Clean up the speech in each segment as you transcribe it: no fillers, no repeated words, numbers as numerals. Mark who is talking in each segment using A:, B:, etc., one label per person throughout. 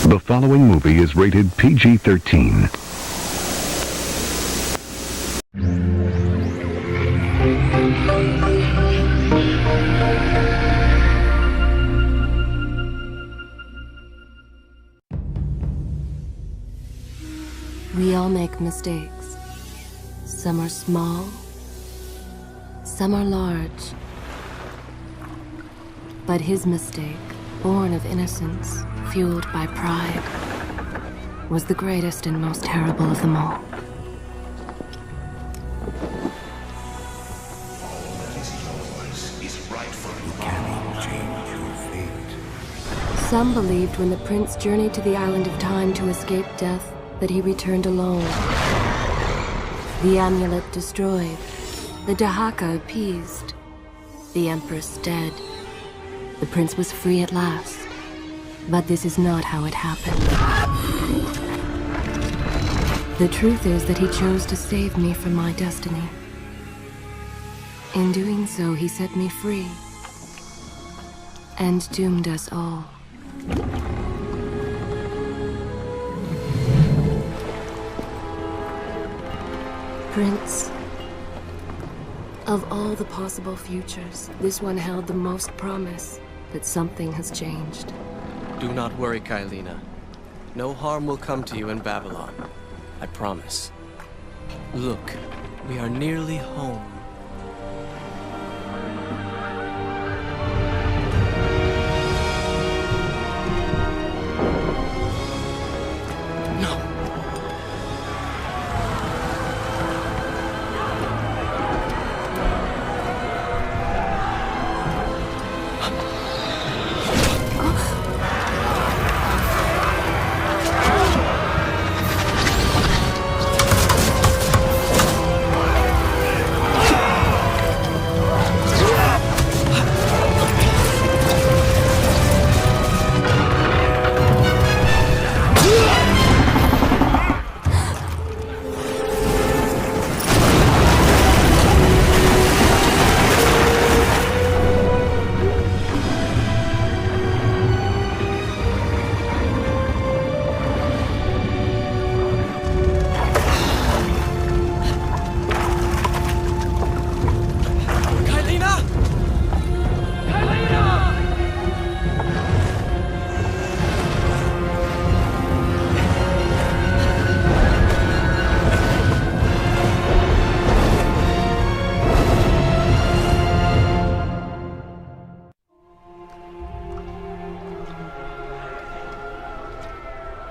A: The following movie is rated PG-13.
B: We all make mistakes. Some are small, some are large. But his mistake, born of innocence, fueled by pride, was the greatest and most terrible of them all. Some believed when the prince journeyed to the island of time to escape death that he returned alone. The amulet destroyed, the Dahaka appeased, the Empress dead. The prince was free at last. But this is not how it happened. The truth is that he chose to save me from my destiny. In doing so, he set me free and doomed us all. Prince, of all the possible futures, this one held the most promise that something has changed.
C: Do not worry, Kaileena. No harm will come to you in Babylon. I promise. Look, we are nearly home.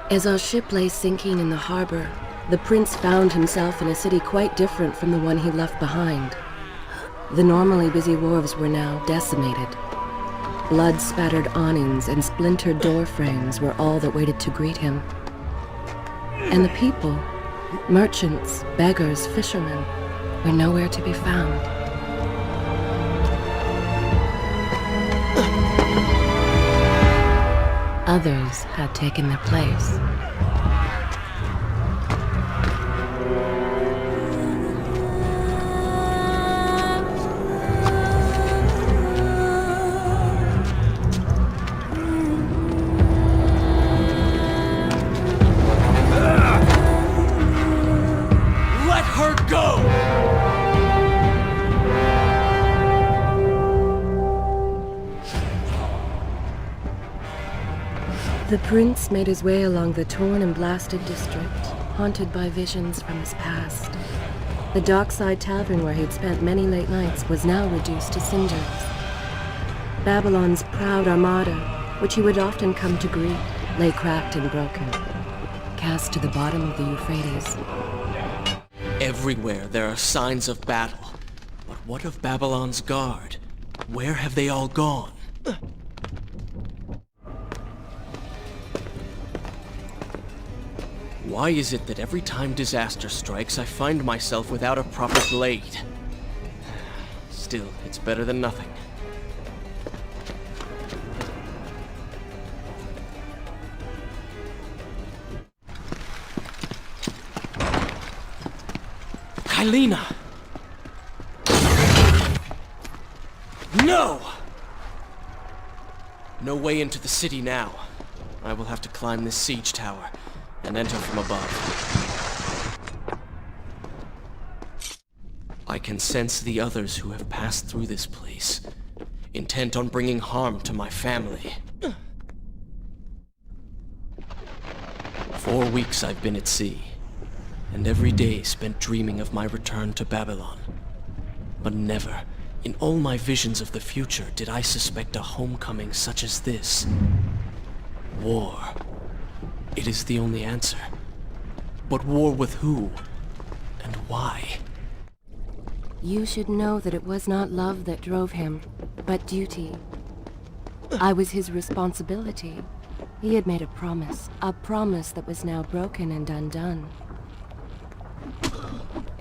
B: As our ship lay sinking in the harbor, the prince found himself in a city quite different from the one he left behind. The normally busy wharves were now decimated. Blood-spattered awnings and splintered door frames were all that waited to greet him. And the people, merchants, beggars, fishermen, were nowhere to be found. Others had taken their place.
C: Let her go!
B: The prince made his way along the torn and blasted district, haunted by visions from his past. The dockside tavern where he'd spent many late nights was now reduced to cinders. Babylon's proud armada, which he would often come to greet, lay cracked and broken, cast to the bottom of the Euphrates.
C: Everywhere there are signs of battle. But what of Babylon's guard? Where have they all gone? Why is it that every time disaster strikes, I find myself without a proper blade? Still, it's better than nothing. Kaileena! No! No way into the city now. I will have to climb this siege tower and enter from above. I can sense the others who have passed through this place, intent on bringing harm to my family. 4 weeks I've been at sea, and every day spent dreaming of my return to Babylon. But never, in all my visions of the future, did I suspect a homecoming such as this. War. It is the only answer. But war with who? And why?
B: You should know that it was not love that drove him, but duty. I was his responsibility. He had made a promise that was now broken and undone.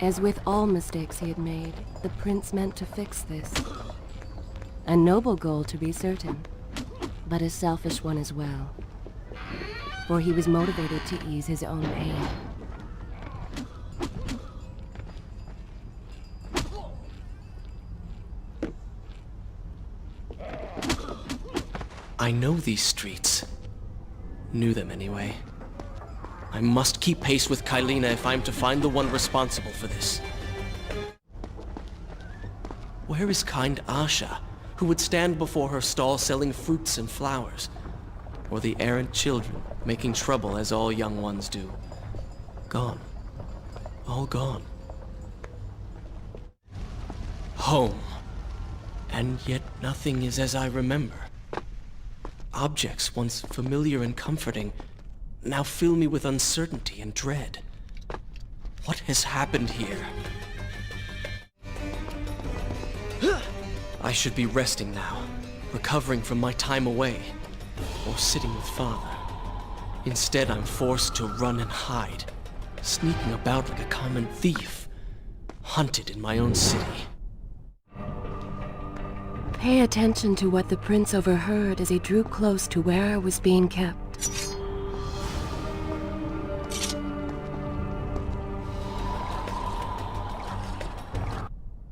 B: As with all mistakes he had made, the prince meant to fix this. A noble goal, to be certain, but a selfish one as well. For he was motivated to ease his own pain.
C: I know these streets. Knew them anyway. I must keep pace with Kaileena if I'm to find the one responsible for this. Where is kind Asha, who would stand before her stall selling fruits and flowers? Or the errant children, making trouble as all young ones do? Gone. All gone. Home. And yet nothing is as I remember. Objects once familiar and comforting now fill me with uncertainty and dread. What has happened here? I should be resting now, recovering from my time away, or sitting with Father. Instead, I'm forced to run and hide, sneaking about like a common thief, hunted in my own city.
B: Pay attention to what the prince overheard as he drew close to where I was being kept.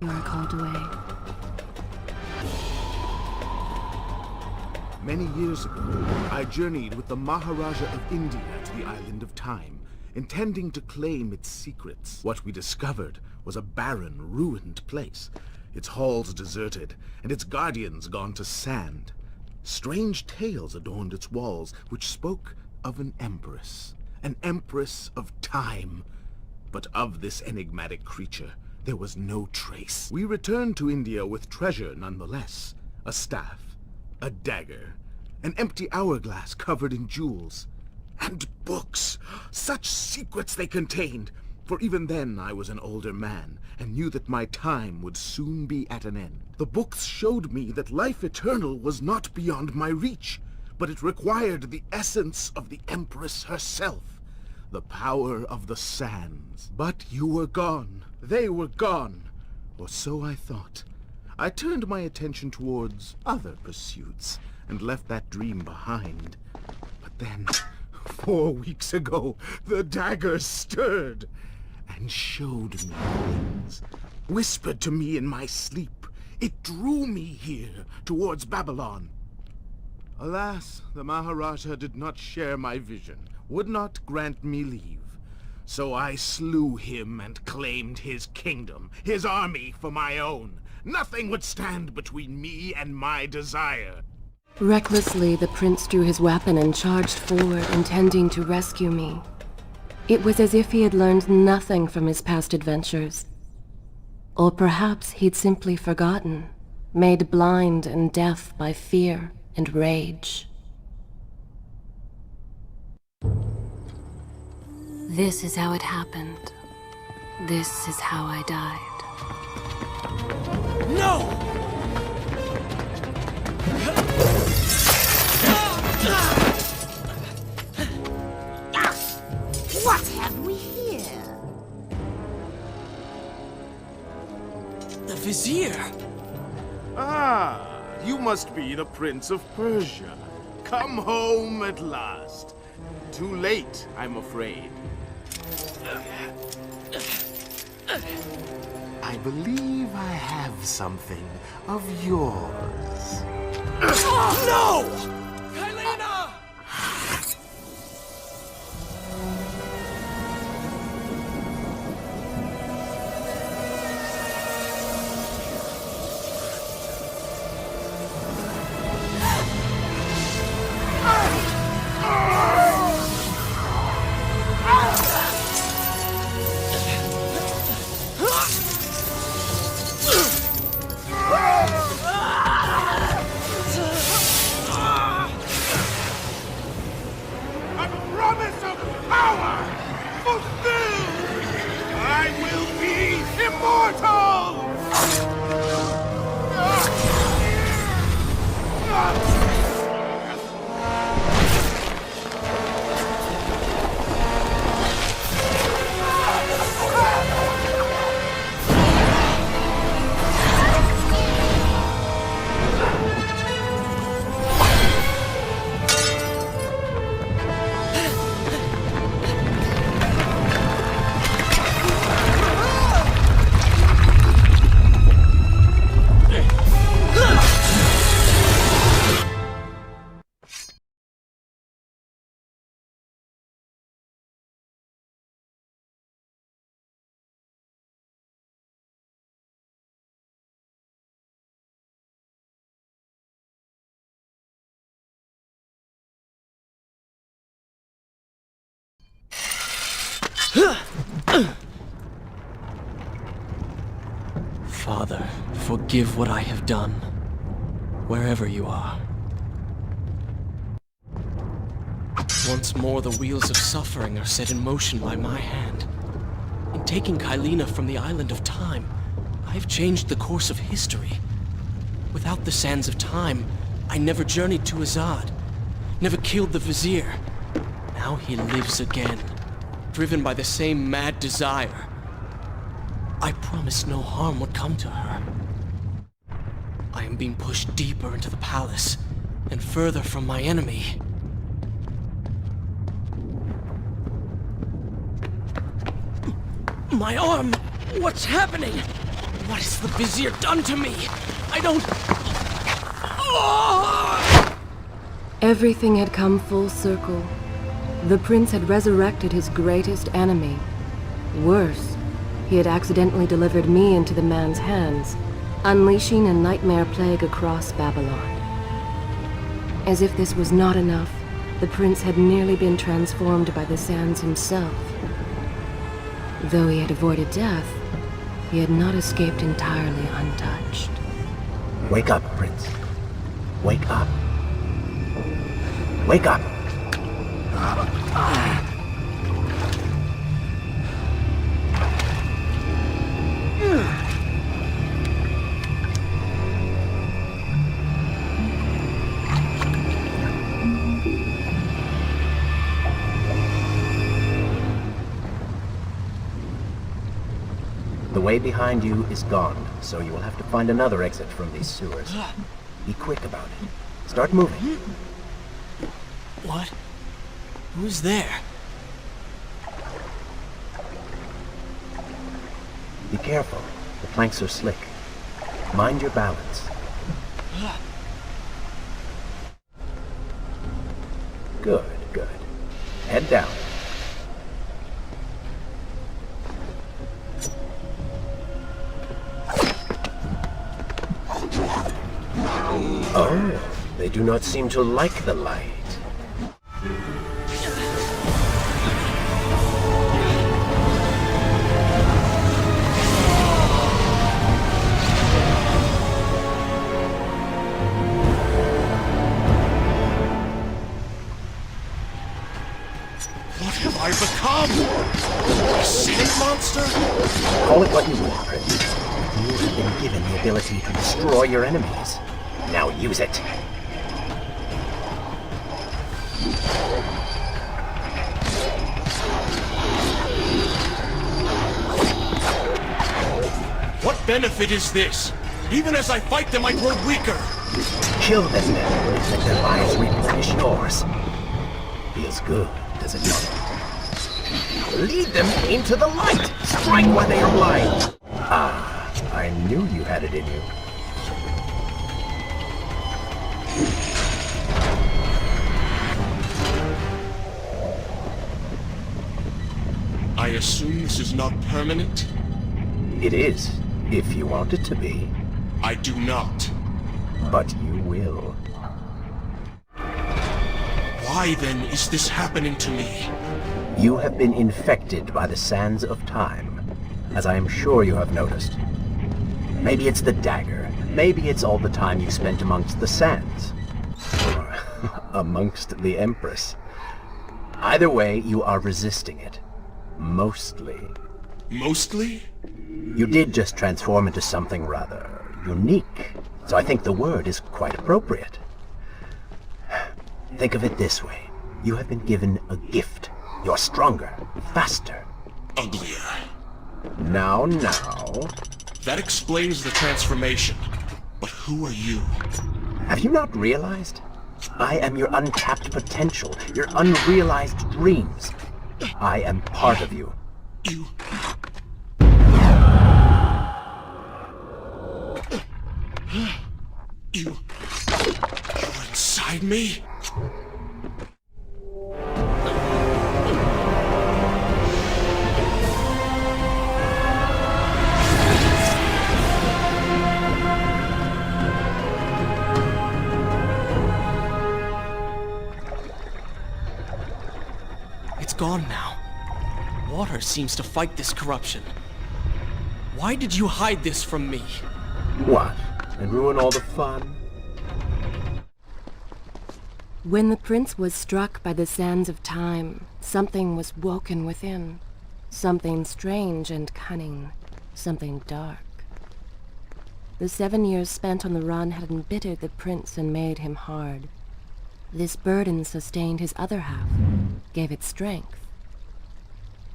B: You are called away.
D: Many years ago, I journeyed with the Maharaja of India to the island of Time, intending to claim its secrets. What we discovered was a barren, ruined place, its halls deserted, and its guardians gone to sand. Strange tales adorned its walls, which spoke of an empress of time. But of this enigmatic creature, there was no trace. We returned to India with treasure nonetheless. A staff, a dagger, an empty hourglass covered in jewels, and books. Such secrets they contained! For even then I was an older man, and knew that my time would soon be at an end. The books showed me that life eternal was not beyond my reach, but it required the essence of the Empress herself, the power of the sands. But you were gone. They were gone. Or so I thought. I turned my attention towards other pursuits, and left that dream behind. But then, 4 weeks ago, the dagger stirred, and showed me things, whispered to me in my sleep. It drew me here, towards Babylon. Alas, the Maharaja did not share my vision, would not grant me leave. So I slew him and claimed his kingdom, his army for my own. Nothing would stand between me and my desire.
B: Recklessly, the prince drew his weapon and charged forward, intending to rescue me. It was as if he had learned nothing from his past adventures. Or perhaps he'd simply forgotten, made blind and deaf by fear and rage. This is how it happened. This is how I died.
C: No!
E: What have we here?
C: The Vizier!
D: Ah, you must be the Prince of Persia. Come home at last. Too late, I'm afraid. I believe I have something of yours.
C: No! Kaileena!
D: fulfilled! I will be immortal!
C: Father, forgive what I have done, wherever you are. Once more the wheels of suffering are set in motion by my hand. In taking Kaileena from the island of time, I've changed the course of history. Without the sands of time, I never journeyed to Azad, never killed the vizier. Now he lives again, driven by the same mad desire. I promised no harm would come to her. I am being pushed deeper into the palace, and further from my enemy. My arm! What's happening? What has the vizier done to me? I don't... Oh!
B: Everything had come full circle. The prince had resurrected his greatest enemy. Worse, he had accidentally delivered me into the man's hands, unleashing a nightmare plague across Babylon. As if this was not enough, the prince had nearly been transformed by the sands himself. Though he had avoided death, he had not escaped entirely untouched.
F: Wake up, Prince. Wake up. Wake up! The way behind you is gone, so you will have to find another exit from these sewers. Be quick about it. Start moving.
C: What? Who's there?
F: Be careful. The planks are slick. Mind your balance. Good, good. Head down. Oh, they do not seem to like the light.
D: What have I become? A sand monster?
F: Call it what you will, Prince. You have been given the ability to destroy your enemies. Now use it.
D: What benefit is this? Even as I fight them, I grow weaker.
F: Kill them then, let their lives replenish yours. Feels good, does it not? Lead them into the light! Strike while they are blind! Ah, I knew you had it in you.
D: I assume this is not permanent?
F: It is, if you want it to be.
D: I do not.
F: But you will.
D: Why then is this happening to me?
F: You have been infected by the sands of time, as I am sure you have noticed. Maybe it's the dagger. Maybe it's all the time you spent amongst the sands. Or amongst the Empress. Either way, you are resisting it. Mostly.
G: Mostly?
F: You did just transform into something rather unique, so I think the word is quite appropriate. Think of it this way. You have been given a gift. You're stronger, faster.
G: Uglier.
F: Now.
G: That explains the transformation. But who are you?
F: Have you not realized? I am your untapped potential, your unrealized dreams. I am part of you.
G: You're inside me?
C: It's gone now. Water seems to fight this corruption. Why did you hide this from me?
F: What? And ruin all the fun?
B: When the prince was struck by the sands of time, something was woken within. Something strange and cunning. Something dark. The 7 years spent on the run had embittered the prince and made him hard. This burden sustained his other half, gave it strength.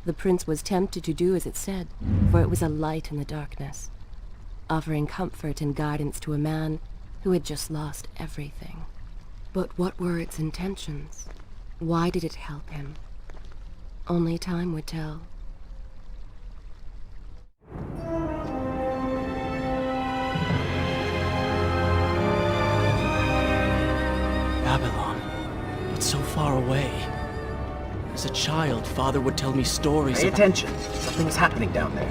B: The prince was tempted to do as it said, for it was a light in the darkness, offering comfort and guidance to a man who had just lost everything. But what were its intentions? Why did it help him? Only time would tell.
C: Babylon. It's so far away. As a child, Father would tell me stories
F: Pay
C: of...
F: attention. Something is happening down there.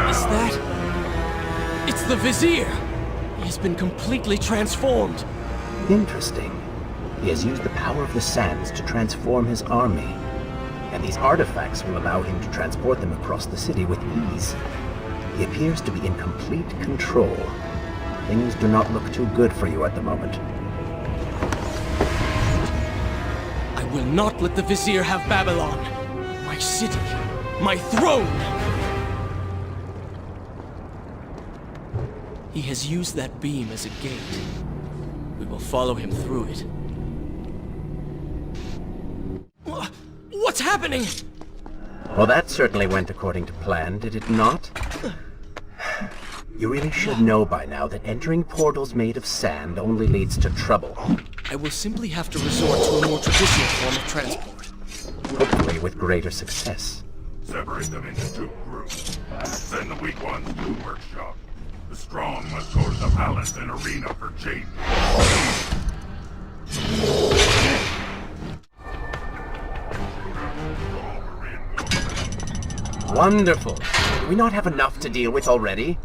C: Is that... It's the Vizier! He has been completely transformed.
F: Interesting. He has used the power of the sands to transform his army. And these artifacts will allow him to transport them across the city with ease. He appears to be in complete control. Things do not look too good for you at the moment.
C: I will not let the Vizier have Babylon. My city. My throne! He has used that beam as a gate. We will follow him through it. What's happening?
F: Well, that certainly went according to plan, did it not? You really should know by now that entering portals made of sand only leads to trouble.
C: I will simply have to resort to a more traditional form of transport.
F: Hopefully with greater success.
H: Separate them into 2 groups. Send the weak ones to the workshop. The strong must go to the palace and arena for change.
F: Wonderful. Do we not have enough to deal with already?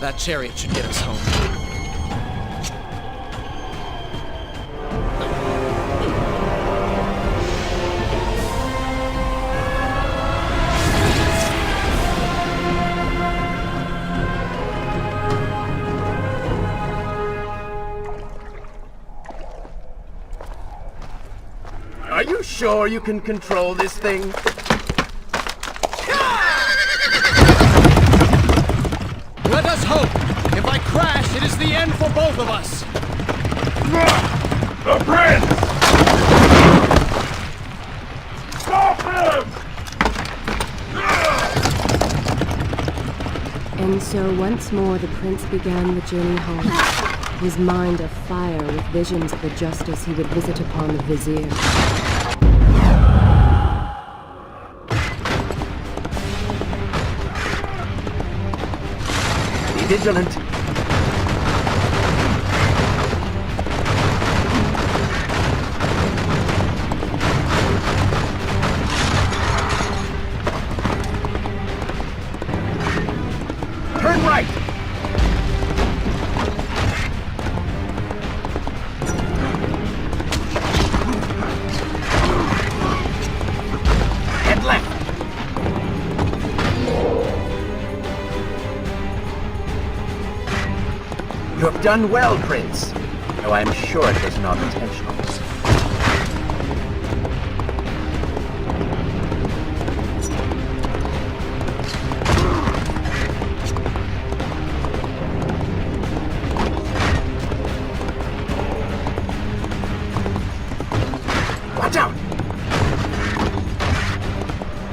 C: That chariot should get us home.
F: Are you sure you can control this thing?
C: Let us hope! If I crash, it is the end for both of us!
H: The prince! Stop him!
B: And so once more the prince began the journey home, his mind afire with visions of the justice he would visit upon the Vizier.
F: Be vigilant. Turn right! done well, Prince. Though I'm sure it was not intentional. Watch out!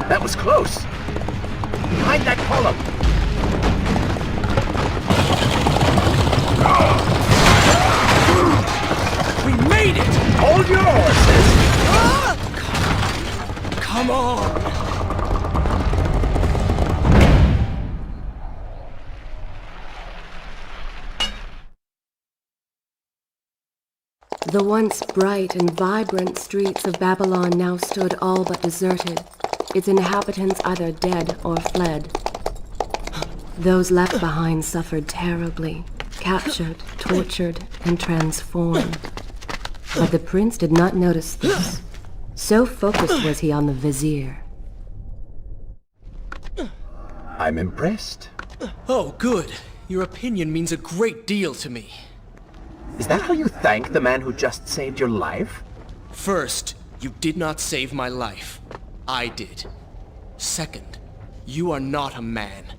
F: That was close. Behind that column.
C: We made it!
F: Hold your horses!
C: Come on!
B: The once bright and vibrant streets of Babylon now stood all but deserted, its inhabitants either dead or fled. Those left behind suffered terribly, captured, tortured, and transformed. But the prince did not notice this. So focused was he on the vizier.
F: I'm impressed.
C: Oh, good. Your opinion means a great deal to me.
F: Is that how you thank the man who just saved your life?
C: First, you did not save my life. I did. Second, you are not a man.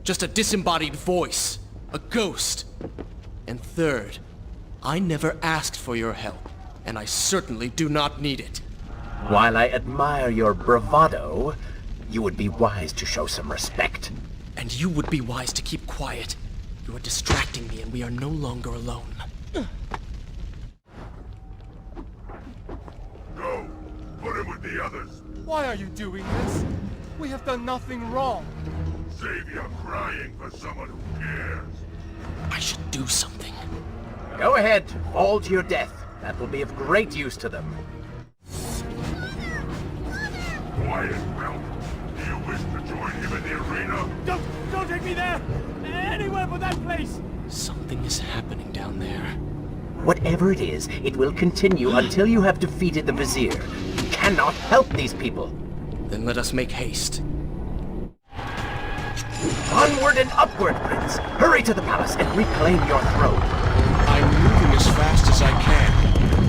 C: Just a disembodied voice. A ghost. And third, I never asked for your help, and I certainly do not need it.
F: While I admire your bravado, you would be wise to show some respect.
C: And you would be wise to keep quiet. You are distracting me and we are no longer alone.
H: Go! Put him with the others!
I: Why are you doing this? We have done nothing wrong.
H: Save your crying for someone who cares.
C: I should do something.
F: Go ahead, fall to your death. That will be of great use to them.
H: Quiet, Will. Do you wish to join him in the arena?
I: Don't take me there! Anywhere but that place!
C: Something is happening down there.
F: Whatever it is, it will continue until you have defeated the Vizier. You cannot help these people.
C: Then let us make haste.
F: Onward and upward, Prince. Hurry to the palace and reclaim your throne.
G: I'm moving as fast as I can.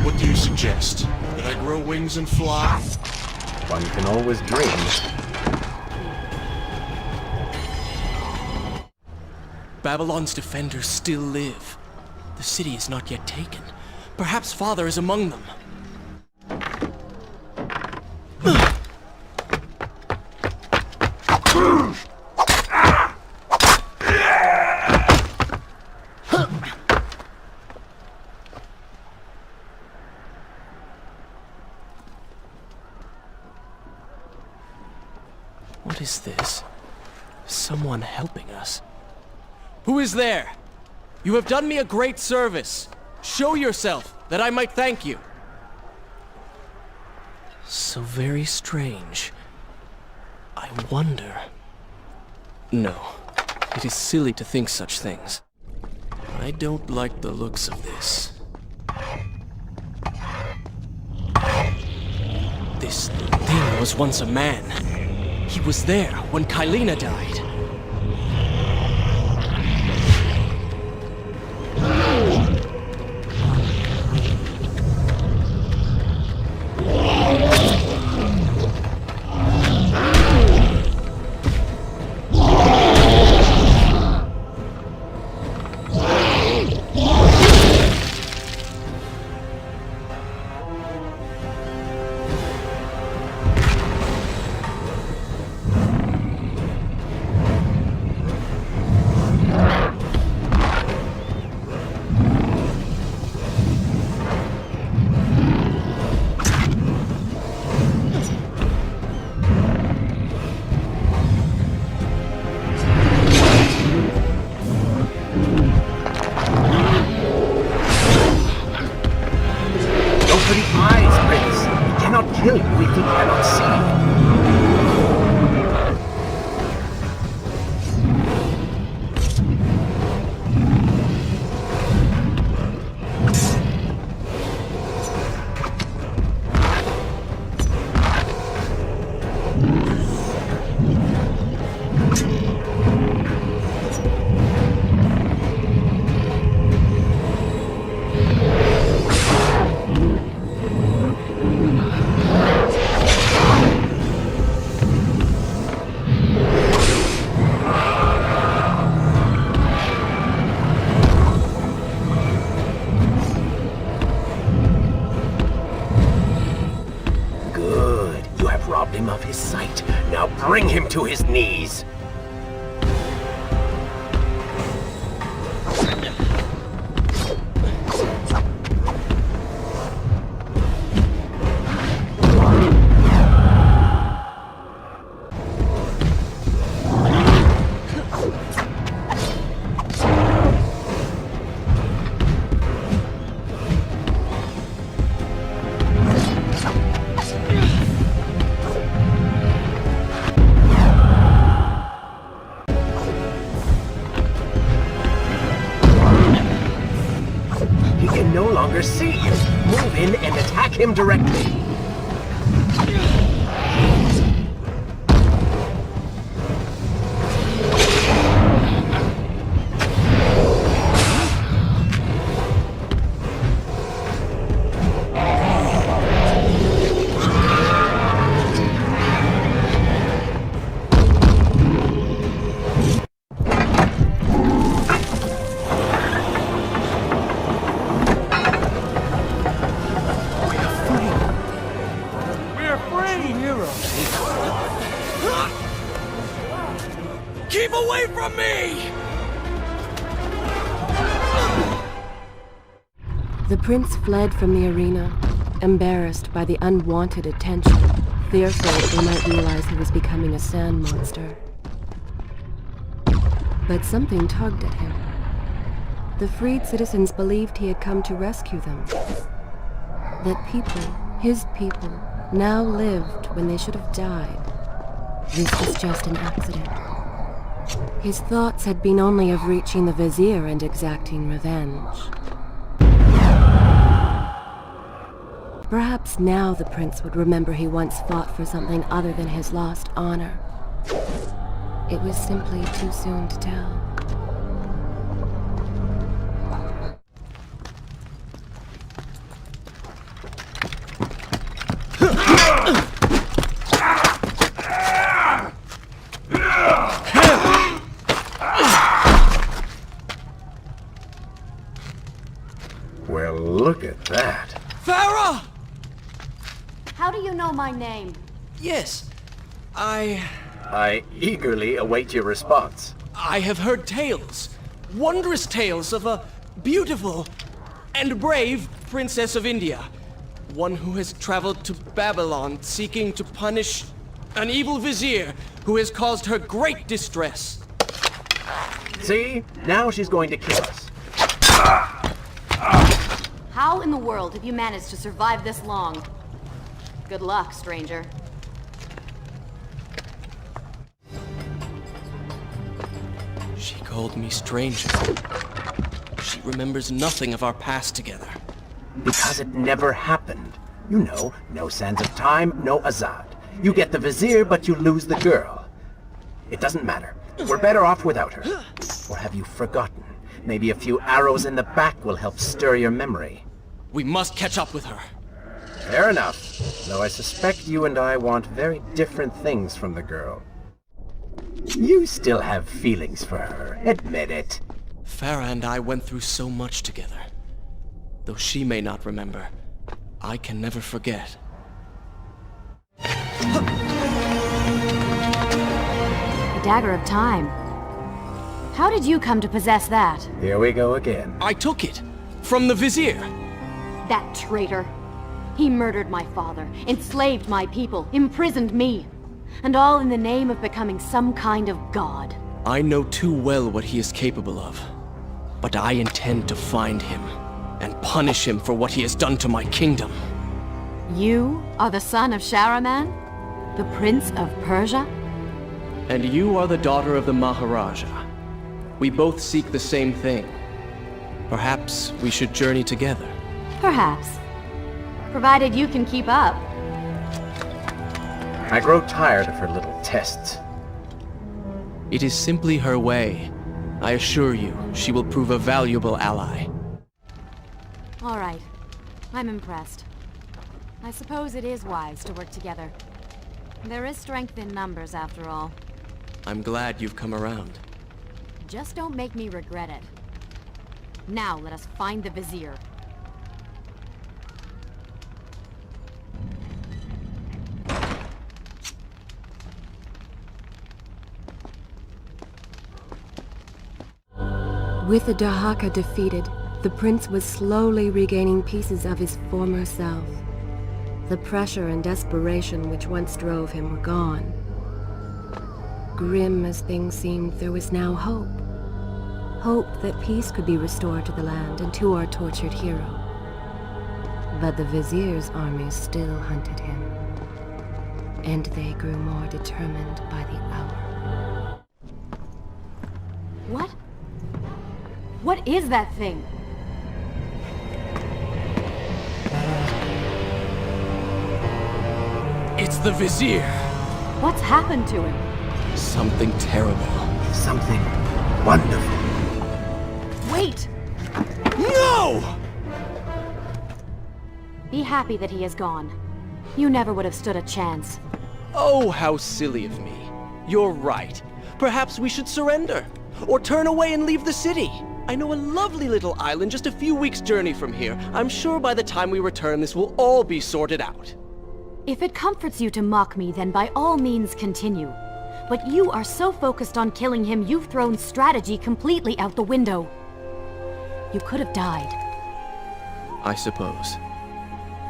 G: What do you suggest? That I grow wings and fly?
F: One can always dream.
C: Babylon's defenders still live. The city is not yet taken. Perhaps Father is among them. What is this? Someone helping us. Who is there? You have done me a great service. Show yourself, that I might thank you. So very strange. I wonder... No, it is silly to think such things. I don't like the looks of this. This thing was once a man. He was there when Kaileena died.
F: him of his sight. Now bring him to his knees. See you. Move in and attack him directly.
C: Keep away from me!
B: The prince fled from the arena, embarrassed by the unwanted attention, fearful they might realize he was becoming a sand monster. But something tugged at him. The freed citizens believed he had come to rescue them. That people, his people, now lived when they should have died. This was just an accident. His thoughts had been only of reaching the vizier and exacting revenge. Perhaps now the prince would remember he once fought for something other than his lost honor. It was simply too soon to tell.
F: Well, look at that.
C: Farah!
E: How do you know my name?
C: Yes, I
F: eagerly await your response.
C: I have heard tales, wondrous tales of a beautiful and brave princess of India. One who has traveled to Babylon seeking to punish an evil vizier who has caused her great distress.
F: See? Now she's going to kill us.
E: How in the world have you managed to survive this long? Good luck, stranger.
C: She called me stranger. She remembers nothing of our past together.
F: Because it never happened. You know, no sands of time, no Azad. You get the vizier, but you lose the girl. It doesn't matter. We're better off without her. Or have you forgotten? Maybe a few arrows in the back will help stir your memory.
C: We must catch up with her.
F: Fair enough. Though I suspect you and I want very different things from the girl. You still have feelings for her. Admit it.
C: Farah and I went through so much together. Though she may not remember, I can never forget.
E: The Dagger of Time. How did you come to possess that?
F: Here we go again.
C: I took it from the vizier.
E: That traitor. He murdered my father, enslaved my people, imprisoned me. And all in the name of becoming some kind of god.
C: I know too well what he is capable of. But I intend to find him and punish him for what he has done to my kingdom.
E: You are the son of Shahraman? The Prince of Persia?
C: And you are the daughter of the Maharaja. We both seek the same thing. Perhaps we should journey together.
E: Perhaps. Provided you can keep up.
F: I grow tired of her little tests.
C: It is simply her way. I assure you, she will prove a valuable ally.
E: All right. I'm impressed. I suppose it is wise to work together. There is strength in numbers, after all.
C: I'm glad you've come around.
E: Just don't make me regret it. Now let us find the vizier.
B: With the Dahaka defeated, the prince was slowly regaining pieces of his former self. The pressure and desperation which once drove him were gone. Grim as things seemed, there was now hope. Hope that peace could be restored to the land and to our tortured hero. But the Vizier's armies still hunted him, and they grew more determined by the hour.
E: What? What is that thing?
C: It's the Vizier!
E: What's happened to him?
C: Something terrible.
F: Something wonderful.
E: Wait!
C: No!
E: Be happy that he is gone. You never would have stood a chance.
C: Oh, how silly of me. You're right. Perhaps we should surrender. Or turn away and leave the city. I know a lovely little island just a few weeks' journey from here. I'm sure by the time we return this will all be sorted out.
E: If it comforts you to mock me, then by all means continue. But you are so focused on killing him, you've thrown strategy completely out the window. You could have died.
C: I suppose.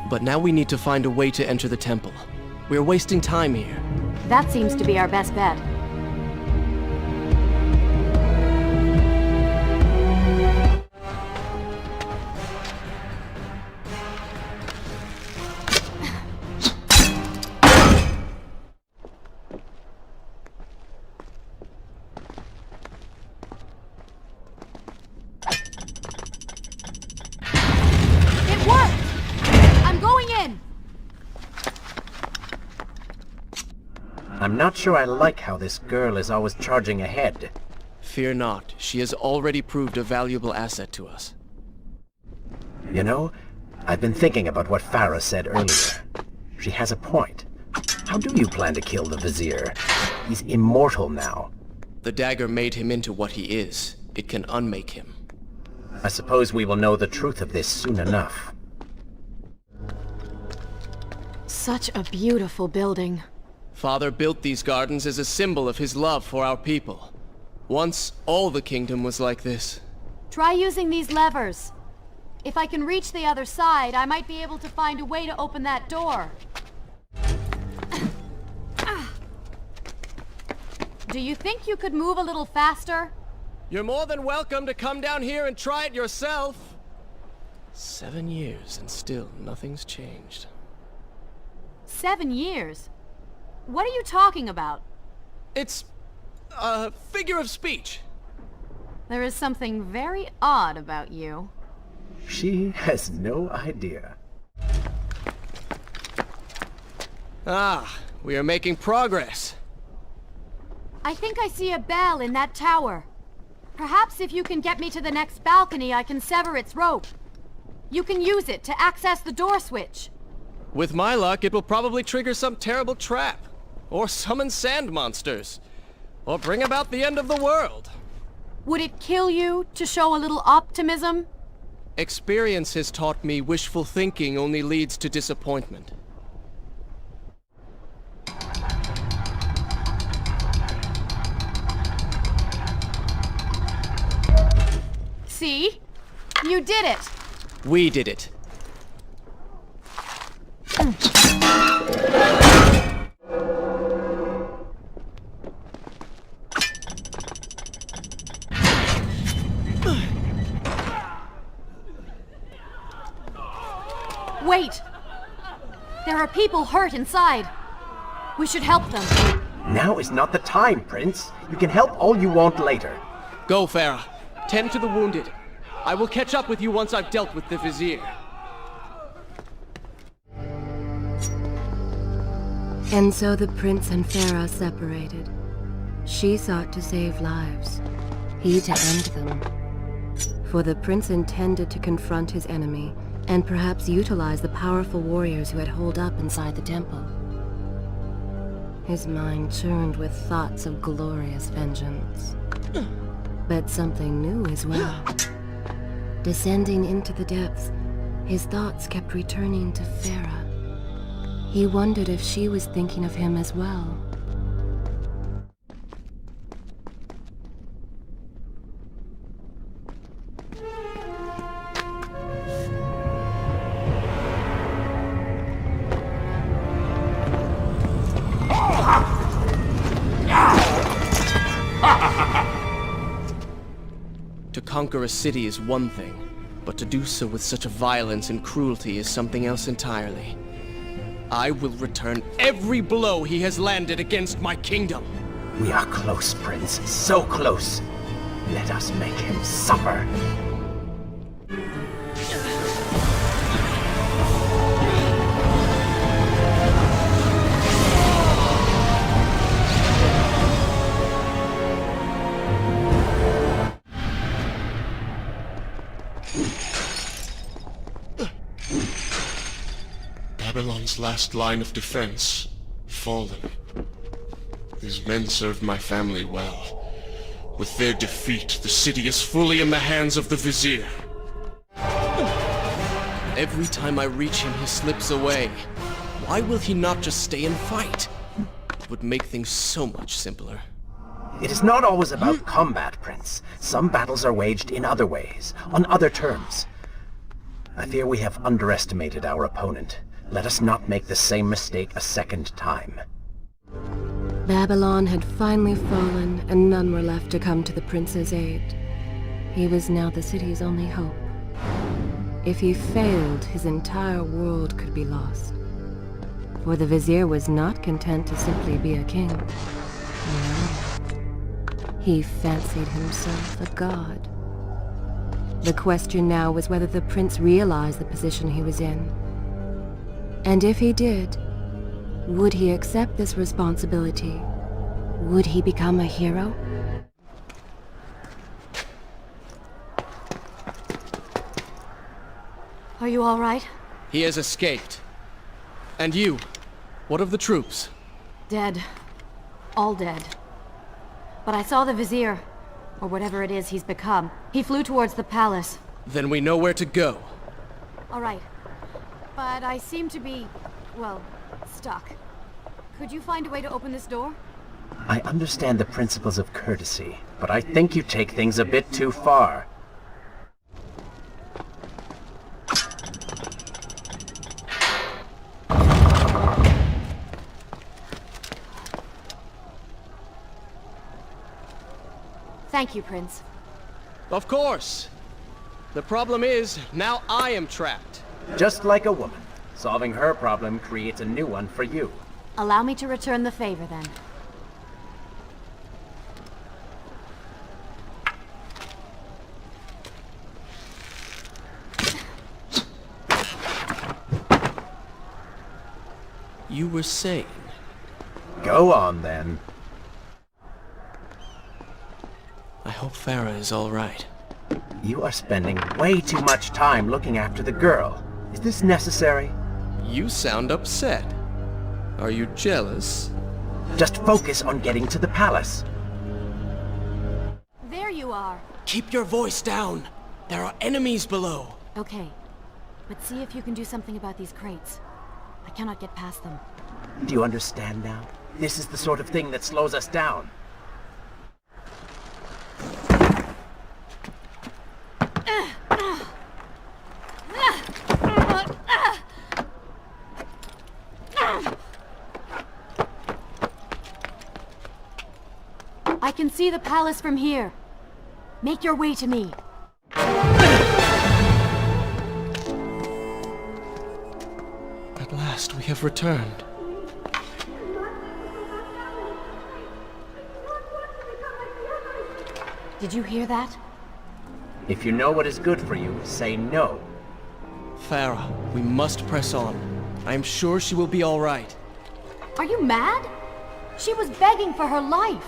C: But now we need to find a way to enter the temple. We're wasting time here.
E: That seems to be our best bet.
F: I'm not sure I like how this girl is always charging ahead.
C: Fear not. She has already proved a valuable asset to us.
F: You know, I've been thinking about what Farah said earlier. She has a point. How do you plan to kill the Vizier? He's immortal now.
C: The dagger made him into what he is. It can unmake him.
F: I suppose we will know the truth of this soon enough.
E: Such a beautiful building.
C: Father built these gardens as a symbol of his love for our people. Once, all the kingdom was like this.
E: Try using these levers. If I can reach the other side, I might be able to find a way to open that door. Do you think you could move a little faster?
C: You're more than welcome to come down here and try it yourself. 7 years and still nothing's changed.
E: 7 years? What are you talking about?
C: It's a figure of speech.
E: There is something very odd about you.
F: She has no idea.
C: Ah, we are making progress.
E: I think I see a bell in that tower. Perhaps if you can get me to the next balcony, I can sever its rope. You can use it to access the door switch.
C: With my luck, it will probably trigger some terrible trap. Or summon sand monsters. Or bring about the end of the world.
E: Would it kill you to show a little optimism?
C: Experience has taught me wishful thinking only leads to disappointment.
E: See? You did it!
C: We did it.
E: Wait! There are people hurt inside. We should help them.
F: Now is not the time, Prince. You can help all you want later.
C: Go, Farah. Tend to the wounded. I will catch up with you once I've dealt with the Vizier.
B: And so the prince and Farah separated. She sought to save lives, he to end them. For the prince intended to confront his enemy and perhaps utilize the powerful warriors who had holed up inside the temple. His mind churned with thoughts of glorious vengeance. But something new as well. Descending into the depths, his thoughts kept returning to Farah. He wondered if she was thinking of him as well.
C: conquer a city is one thing, but to do so with such violence and cruelty is something else entirely. I will return every blow he has landed against my kingdom.
F: We are close, Prince. So close. Let us make him suffer.
G: Babylon's last line of defense, fallen. These men served my family well. With their defeat, the city is fully in the hands of the Vizier.
C: Every time I reach him, he slips away. Why will he not just stay and fight? It would make things so much simpler.
F: It is not always about combat, Prince. Some battles are waged in other ways, on other terms. I fear we have underestimated our opponent. Let us not make the same mistake a second time.
B: Babylon had finally fallen, and none were left to come to the prince's aid. He was now the city's only hope. If he failed, his entire world could be lost. For the Vizier was not content to simply be a king. No. He fancied himself a god. The question now was whether the prince realized the position he was in. And if he did, would he accept this responsibility? Would he become a hero?
E: Are you all right?
C: He has escaped. And you? What of the troops?
E: Dead. All dead. But I saw the Vizier, or whatever it is he's become. He flew towards the palace.
C: Then we know where to go.
E: All right. But I seem to be, well, stuck. Could you find a way to open this door?
F: I understand the principles of courtesy, but I think you take things a bit too far.
E: Thank you, Prince.
C: Of course. The problem is, now I am trapped.
F: Just like a woman. Solving her problem creates a new one for you.
E: Allow me to return the favor, then.
C: You were saying?
F: Go on, then.
C: I hope Farah is all right.
F: You are spending way too much time looking after the girl. Is this necessary?
C: You sound upset. Are you jealous?
F: Just focus on getting to the palace.
E: There you are.
C: Keep your voice down. There are enemies below.
E: Okay. But see if you can do something about these crates. I cannot get past them.
F: Do you understand now? This is the sort of thing that slows us down.
E: I can see the palace from here. Make your way to me.
C: At last, we have returned.
E: Did you hear that?
F: If you know what is good for you, say no.
C: Farah, we must press on. I am sure she will be all right.
E: Are you mad? She was begging for her life.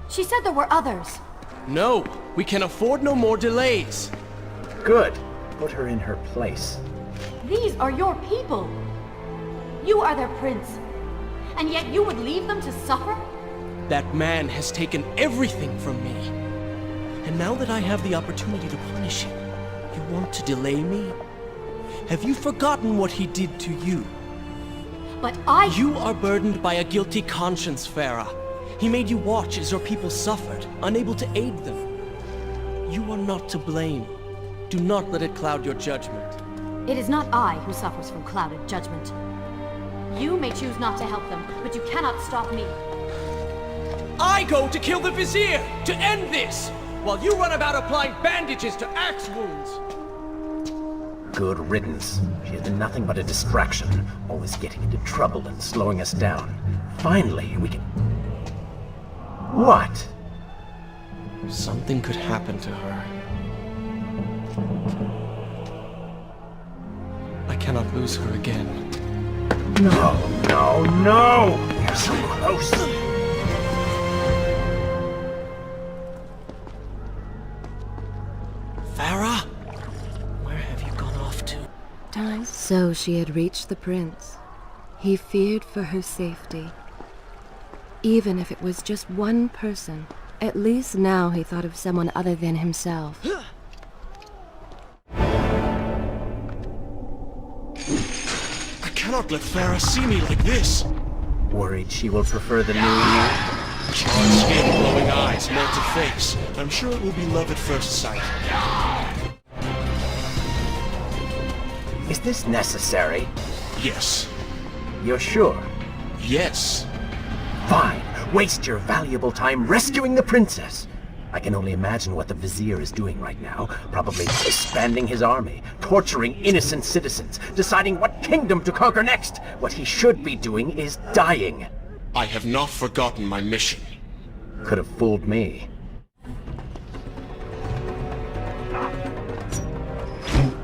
E: She said there were others.
C: No, we can afford no more delays.
F: Good. Put her in her place.
E: These are your people. You are their prince. And yet you would leave them to suffer?
C: That man has taken everything from me. And now that I have the opportunity to punish him, you want to delay me? Have you forgotten what he did to you?
E: But
C: You are burdened by a guilty conscience, Farah. He made you watch as your people suffered, unable to aid them. You are not to blame. Do not let it cloud your judgment.
E: It is not I who suffers from clouded judgment. You may choose not to help them, but you cannot stop me.
C: I go to kill the Vizier, to end this!
J: while you run about applying bandages to axe wounds.
F: Good riddance. She has been nothing but a distraction, always getting into trouble and slowing us down. Finally, we can... What?
C: Something could happen to her. I cannot lose her again.
F: No, no, no! We're so close!
C: Farah? Where have you gone off to?
B: Time. So she had reached the prince. He feared for her safety. Even if it was just one person, at least now he thought of someone other than himself.
G: I cannot let Farah see me like this.
F: Worried she will prefer the new you?
G: Charred skin, glowing eyes, melted face. I'm sure it will be love at first sight.
F: Is this necessary?
G: Yes.
F: You're sure?
G: Yes.
F: Fine. Waste your valuable time rescuing the princess. I can only imagine what the Vizier is doing right now. Probably expanding his army, torturing innocent citizens, deciding what kingdom to conquer next. What he should be doing is dying.
G: I have not forgotten my mission.
F: Could have fooled me.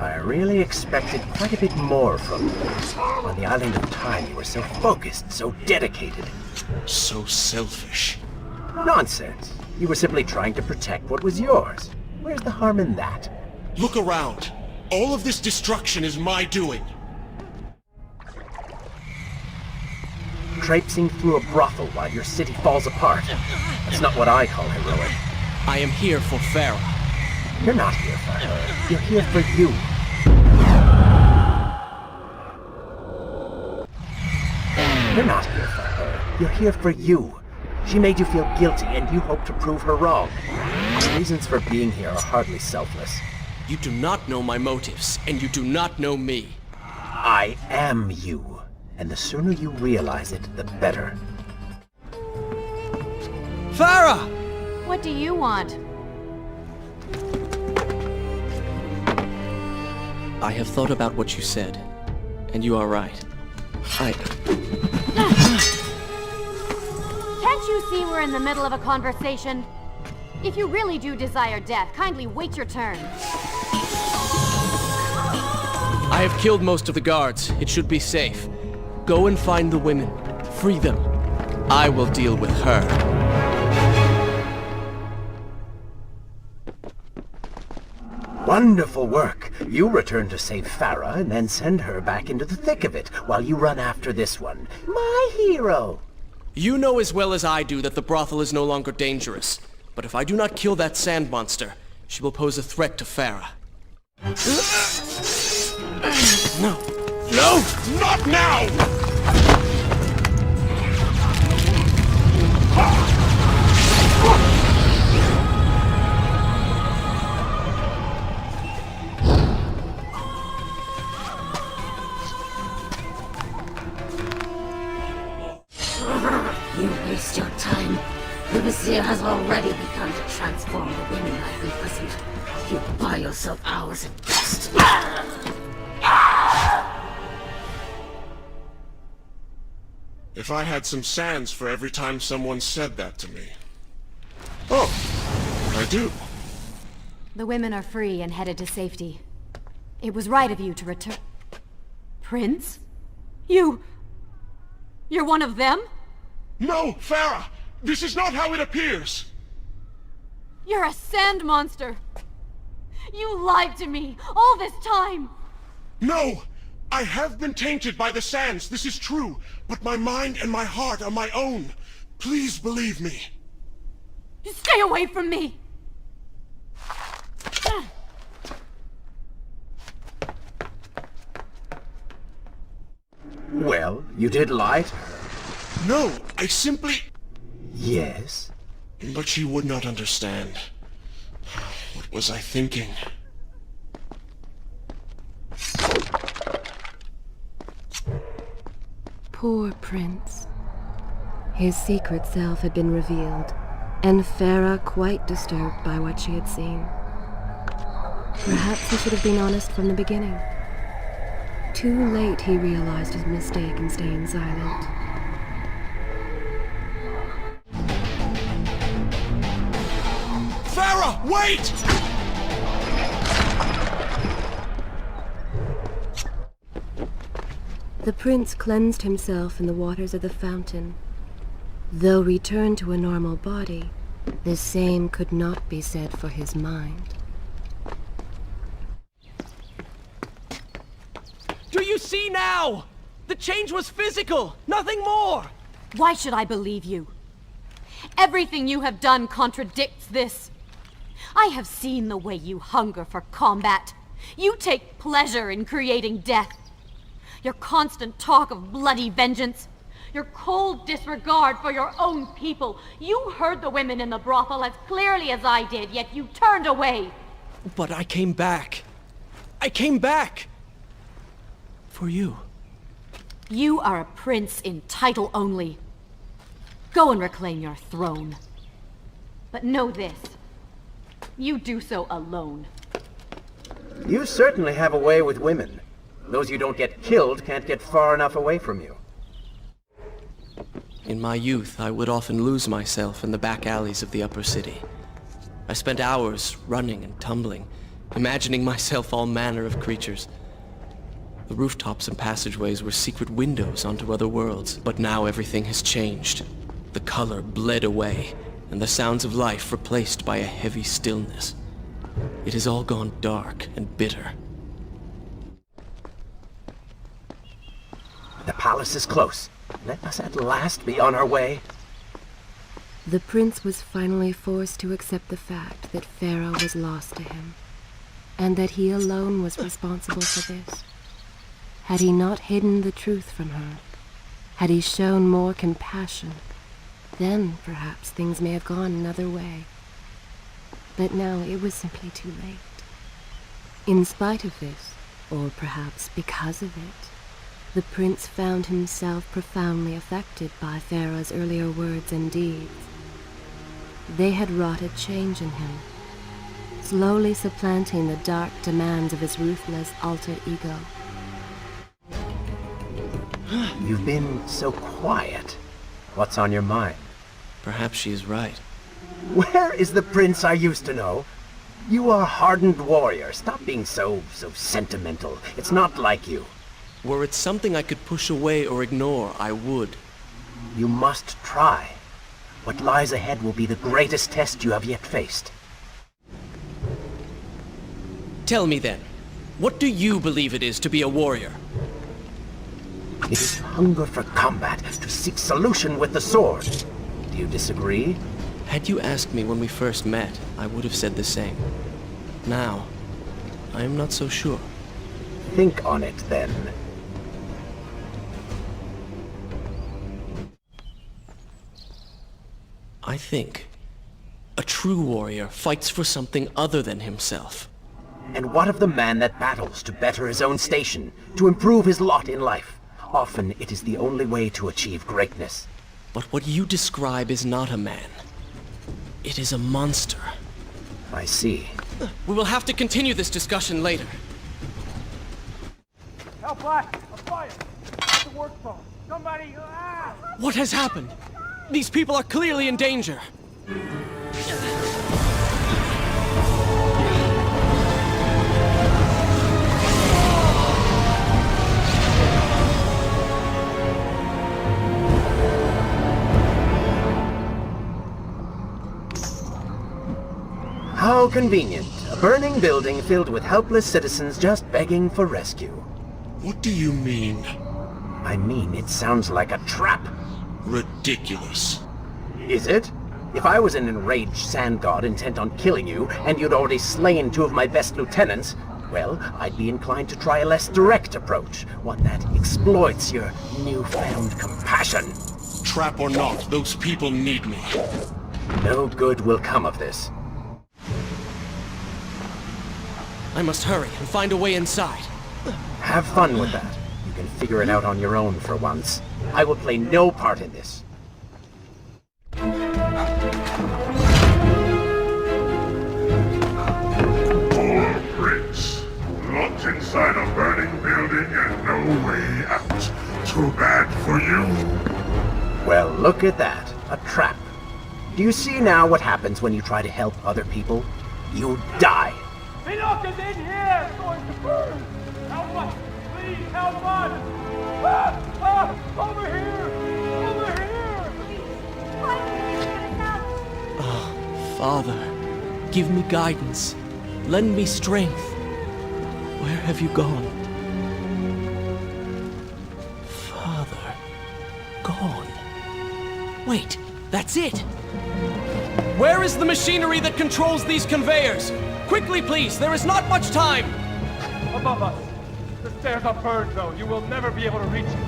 F: I really expected quite a bit more from you. On the island of Time, you were so focused, so dedicated.
G: So selfish.
F: Nonsense. You were simply trying to protect what was yours. Where's the harm in that?
G: Look around. All of this destruction is my doing.
F: Traipsing through a brothel while your city falls apart. That's not what I call heroic.
C: I am here for Farah.
F: You're not here for her. You're here for you. You're not here for her. You're here for you. She made you feel guilty, and you hope to prove her wrong. The reasons for being here are hardly selfless.
C: You do not know my motives, and you do not know me.
F: I am you, and the sooner you realize it, the better.
C: Farah!
E: What do you want?
C: I have thought about what you said, and you are right.
E: Can't you see we're in the middle of a conversation? If you really do desire death, kindly wait your turn.
C: I have killed most of the guards. It should be safe. Go and find the women. Free them. I will deal with her.
F: Wonderful work. You return to save Farah and then send her back into the thick of it while you run after this one. My hero!
C: You know as well as I do that the brothel is no longer dangerous. But if I do not kill that sand monster, she will pose a threat to Farah. No.
G: No! Not now!
K: You waste your time. The Vizier has already begun to transform the women I've imprisoned. You buy yourself hours at best.
G: If I had some sands for every time someone said that to me. Oh, I do.
E: The women are free and headed to safety. It was right of you to return... Prince? You're one of them?
G: No, Farah! This is not how it appears!
E: You're a sand monster! You lied to me all this time!
G: No! I have been tainted by the sands, this is true, but my mind and my heart are my own. Please believe me.
E: Stay away from me!
F: Well, you did lie to her.
G: No, I simply...
F: Yes?
G: But she would not understand. What was I thinking?
B: Poor Prince. His secret self had been revealed. and Farah quite disturbed by what she had seen. Perhaps he should have been honest from the beginning. Too late he realized his mistake in staying silent.
G: Farah, wait!
B: The prince cleansed himself in the waters of the fountain. Though returned to a normal body, the same could not be said for his mind.
J: Do you see now? The change was physical, nothing more!
E: Why should I believe you? Everything you have done contradicts this. I have seen the way you hunger for combat. You take pleasure in creating death. Your constant talk of bloody vengeance. Your cold disregard for your own people. You heard the women in the brothel as clearly as I did, yet you turned away.
C: But I came back. I came back! For you.
E: You are a prince in title only. Go and reclaim your throne. But know this. You do so alone.
F: You certainly have a way with women. Those you don't get killed can't get far enough away from you.
C: In my youth, I would often lose myself in the back alleys of the upper city. I spent hours running and tumbling, imagining myself all manner of creatures. The rooftops and passageways were secret windows onto other worlds, but now everything has changed. The color bled away, and the sounds of life replaced by a heavy stillness. It has all gone dark and bitter.
F: The palace is close. Let us at last be on our way.
B: The prince was finally forced to accept the fact that Farah was lost to him, and that he alone was responsible for this. Had he not hidden the truth from her, had he shown more compassion, then perhaps things may have gone another way. But now it was simply too late. In spite of this, or perhaps because of it, the prince found himself profoundly affected by Farah's earlier words and deeds. They had wrought a change in him, slowly supplanting the dark demands of his ruthless alter ego.
F: You've been so quiet. What's on your mind?
C: Perhaps she is right.
F: Where is the prince I used to know? You are a hardened warrior. Stop being so sentimental. It's not like you.
C: Were it something I could push away or ignore, I would.
F: You must try. What lies ahead will be the greatest test you have yet faced.
C: Tell me then, what do you believe it is to be a warrior?
F: It is hunger for combat, to seek solution with the sword. Do you disagree?
C: Had you asked me when we first met, I would have said the same. Now, I am not so sure.
F: Think on it, then.
C: I think a true warrior fights for something other than himself.
F: And what of the man that battles to better his own station, to improve his lot in life? Often it is the only way to achieve greatness.
C: But what you describe is not a man. It is a monster.
F: I see.
C: We will have to continue this discussion later.
J: Help Black! A fire! At the work phone! Somebody!
C: What has happened? These people are clearly in danger.
F: How convenient. A burning building filled with helpless citizens just begging for rescue.
G: What do you mean?
F: I mean, it sounds like a trap.
G: Ridiculous.
F: Is it? If I was an enraged sand god intent on killing you, and you'd already slain 2 of my best lieutenants, well, I'd be inclined to try a less direct approach, one that exploits your newfound compassion.
G: Trap or not, those people need me.
F: No good will come of this.
C: I must hurry and find a way inside.
F: Have fun with that. You can figure it out on your own for once. I will play no part in this.
H: inside a burning building and no way out. Too bad for you.
F: Well, look at that. A trap. Do you see now what happens when you try to help other people? You die.
I: Enoch is in here! It's going to burn! Help us! Please help us! Over here! Over here!
C: Oh, Father, give me guidance. Lend me strength. Where have you gone? Father, gone. Wait, that's it! Where is the machinery that controls these conveyors? Quickly, please, there is not much time!
I: Above us. The stairs are burned, though. You will never be able to reach it.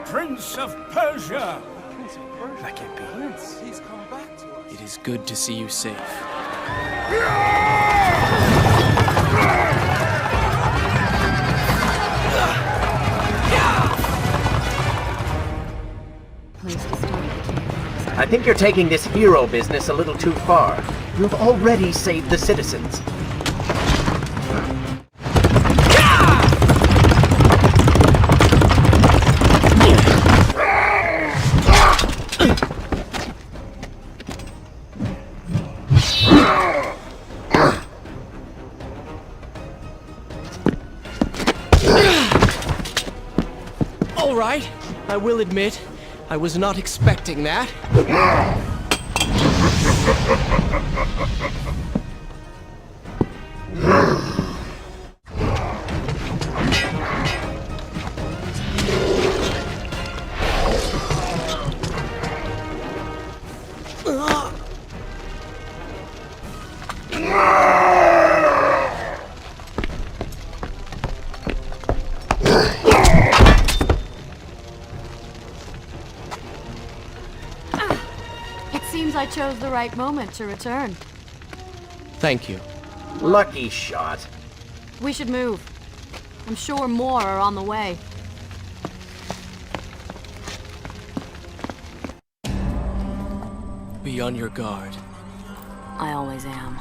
L: Prince of Persia!
I: Prince of Persia?
L: That can't be.
I: Prince, he's come back to us.
C: It is good to see you safe.
F: I think you're taking this hero business a little too far. You've already saved the citizens.
C: All right, I will admit, I was not expecting that.
E: I chose the right moment to return.
C: Thank you.
F: Lucky shot.
E: We should move. I'm sure more are on the way.
C: Be on your guard.
E: I always am.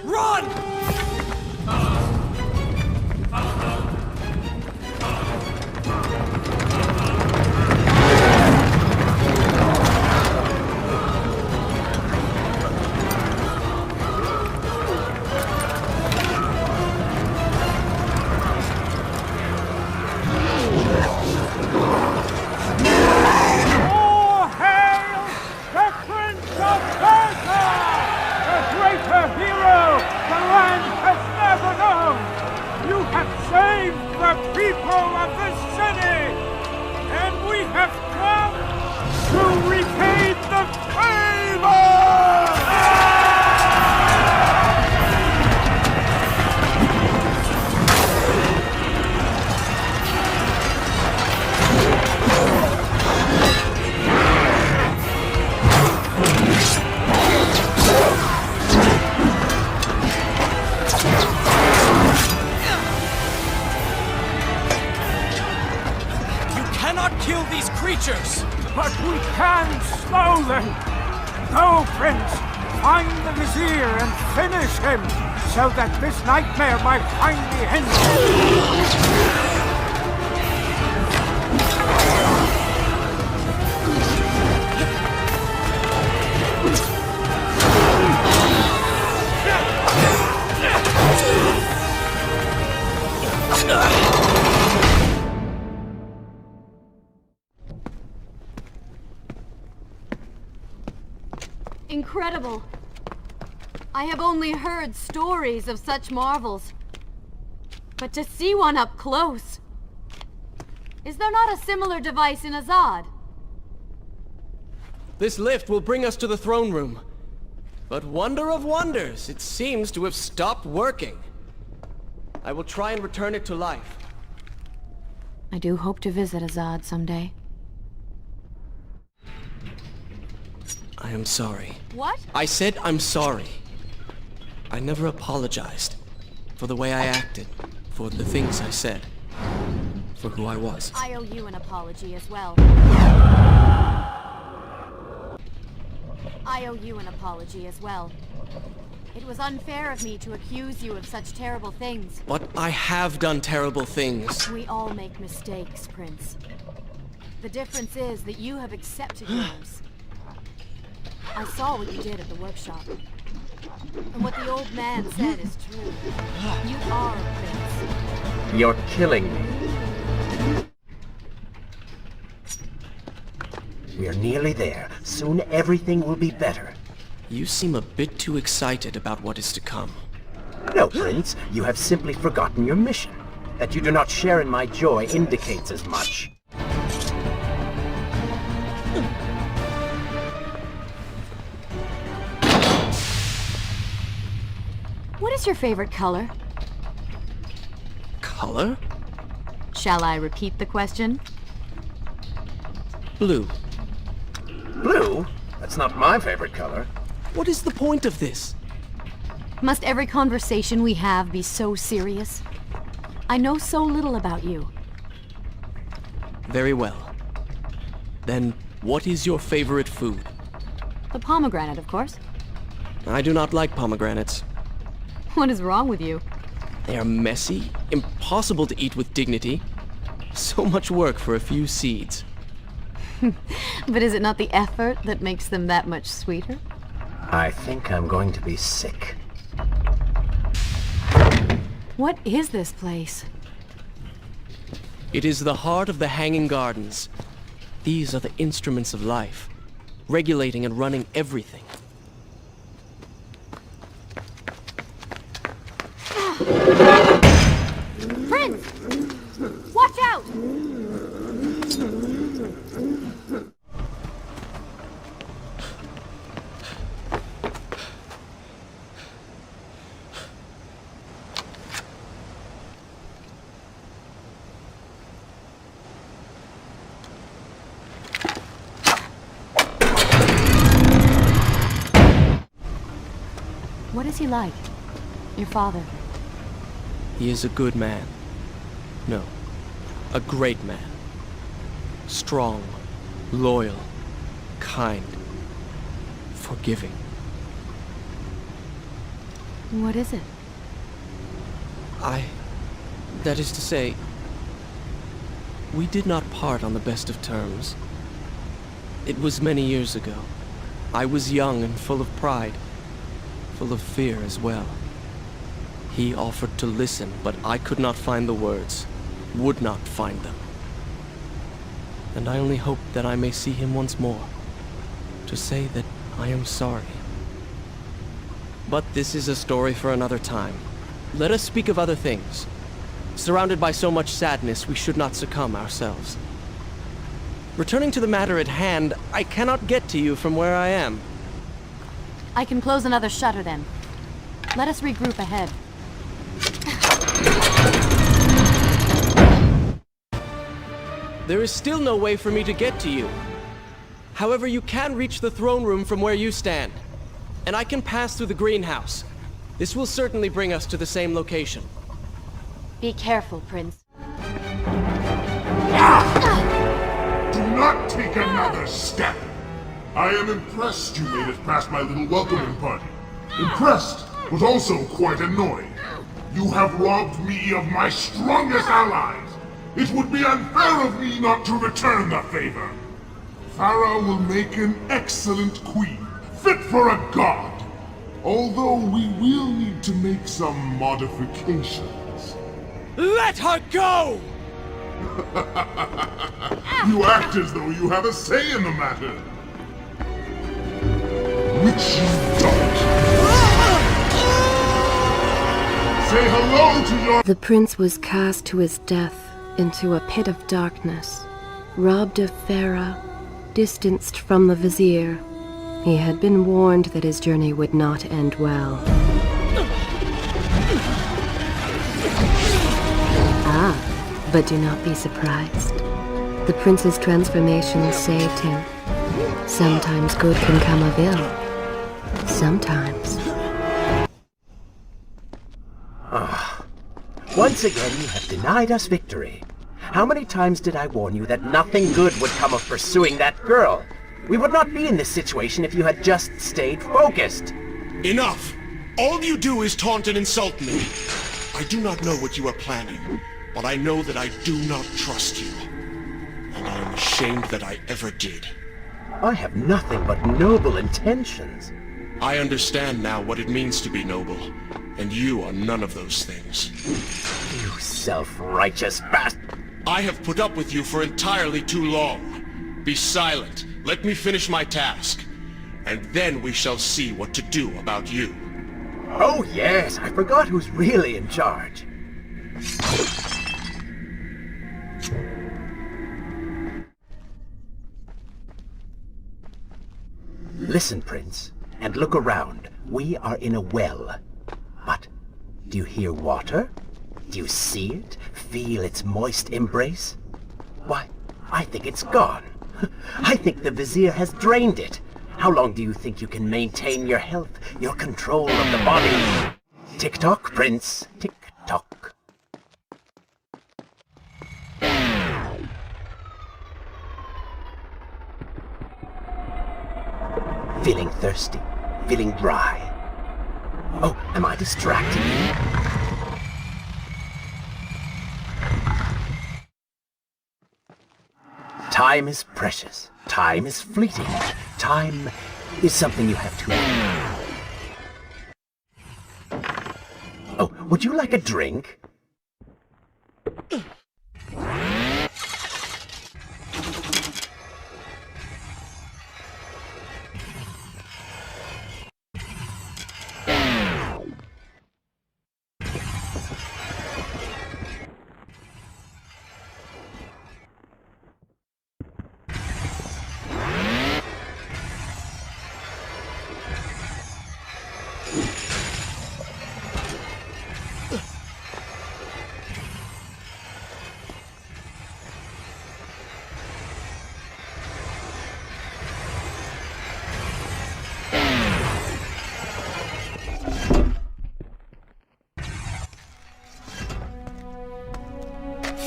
C: Run!
L: But we can slow them! Go, Prince! Find the Vizier and finish him, so that this nightmare might finally end!
E: Incredible. I have only heard stories of such marvels. But to see one up close, Is there not a similar device in Azad?
J: This lift will bring us to the throne room. But wonder of wonders, it seems to have stopped working. I will try and return it to life.
E: I do hope to visit Azad someday.
C: I am sorry.
E: What?
C: I said I'm sorry. I never apologized for the way I acted, for the things I said, for who I was.
E: I owe you an apology as well. I owe you an apology as well. It was unfair of me to accuse you of such terrible things.
C: But I have done terrible things.
E: We all make mistakes, Prince. The difference is that you have accepted yours. I saw what you did at the workshop. And what the old man said is true. You are a prince.
F: You're killing me. We're nearly there. Soon everything will be better.
C: You seem a bit too excited about what is to come.
F: No, Prince. You have simply forgotten your mission. That you do not share in my joy indicates as much.
E: What is your favorite color?
C: Color?
E: Shall I repeat the question?
C: Blue.
F: Blue? That's not my favorite color.
C: What is the point of this?
E: Must every conversation we have be so serious? I know so little about you.
C: Very well. Then, what is your favorite food?
E: The pomegranate, of course.
C: I do not like pomegranates.
E: What is wrong with you?
C: They are messy, impossible to eat with dignity. So much work for a few seeds.
E: But is it not the effort that makes them that much sweeter?
F: I think I'm going to be sick.
E: What is this place?
C: It is the heart of the Hanging Gardens. These are the instruments of life, regulating and running everything.
E: Prince! Watch out! What is he like? Your father?
C: He is a good man. No, a great man. Strong, loyal, kind, forgiving.
E: What is it?
C: That is to say, we did not part on the best of terms. It was many years ago. I was young and full of pride, full of fear as well. He offered to listen, but I could not find the words, would not find them. And I only hope that I may see him once more, to say that I am sorry. But this is a story for another time. Let us speak of other things. Surrounded by so much sadness, we should not succumb ourselves. Returning to the matter at hand, I cannot get to you from where I am.
E: I can close another shutter then. Let us regroup ahead.
C: There is still no way for me to get to you. However, you can reach the throne room from where you stand. And I can pass through the greenhouse. This will certainly bring us to the same location.
E: Be careful, Prince.
H: Do not take another step! I am impressed you made it past my little welcoming party. Impressed, but also quite annoyed. You have robbed me of my strongest allies. It would be unfair of me not to return the favor. Farah will make an excellent queen, fit for a god. Although we will need to make some modifications.
J: Let her go!
H: You act as though you have a say in the matter. Which you don't. Say hello to your—
B: The prince was cast to his death into a pit of darkness, robbed of Farah, distanced from the vizier. He had been warned that his journey would not end well. Ah, but do not be surprised. The prince's transformation saved him. Sometimes good can come of ill. Sometimes.
F: Once again, you have denied us victory. How many times did I warn you that nothing good would come of pursuing that girl? We would not be in this situation if you had just stayed focused.
G: Enough! All you do is taunt and insult me. I do not know what you are planning, but I know that I do not trust you. And I am ashamed that I ever did.
F: I have nothing but noble intentions.
G: I understand now what it means to be noble, and you are none of those things.
F: You self-righteous bastard!
G: I have put up with you for entirely too long. Be silent. Let me finish my task. And then we shall see what to do about you.
F: Oh yes, I forgot who's really in charge. Listen, Prince, and look around. We are in a well. But do you hear water? Do you see it? Feel its moist embrace? Why, I think it's gone. I think the vizier has drained it. How long do you think you can maintain your health, your control of the body? Tick-tock, Prince. Tick-tock. Feeling thirsty? Feeling dry? Oh, am I distracting you? Time is precious. Time is fleeting. Time is something you have to... Oh, would you like a drink?